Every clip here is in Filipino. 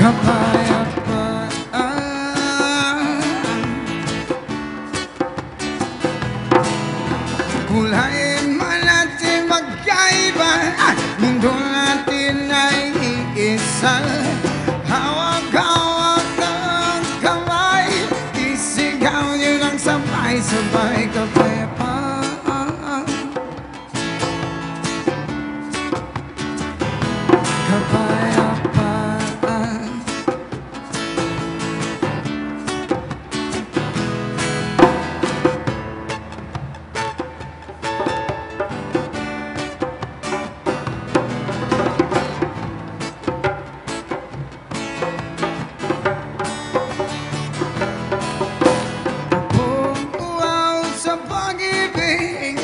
kapayapaan. Kulay man natin magkaiba, mundo natin ay iisa. Hawak-hawak ng kamay, isigaw niyo ng sabay-sabay. Kapayapaan, kapayapaan. Wow, sa pag-ibig,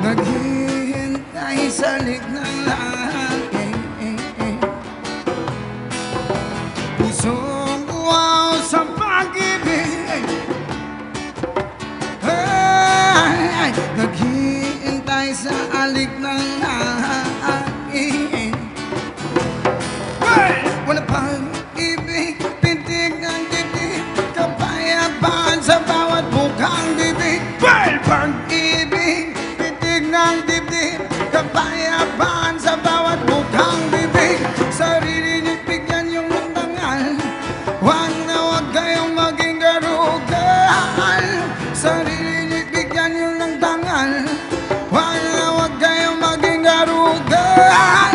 naghihintay sa ng langit. Pusong wow sa pag-ibig, ay, naghihintay sa alik ng langit. Wala pag-ibig, pintig ng dibdib, kapayapaan sa bawat bukang bibig. Pag-ibig, pintig ng dibdib, kapayapaan sa bawat bukang bibig. Sarili niyo'y bigyan yung landangan, huwag na huwag kayong maging garugan. Sarili niyo'y bigyan yung landangan, huwag na huwag kayong maging garugan.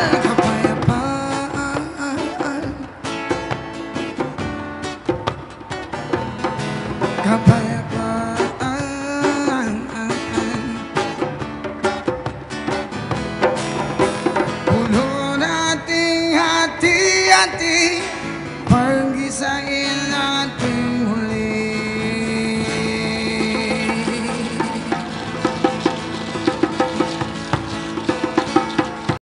Kapayapaan, puno nating hati-hati, pag-isain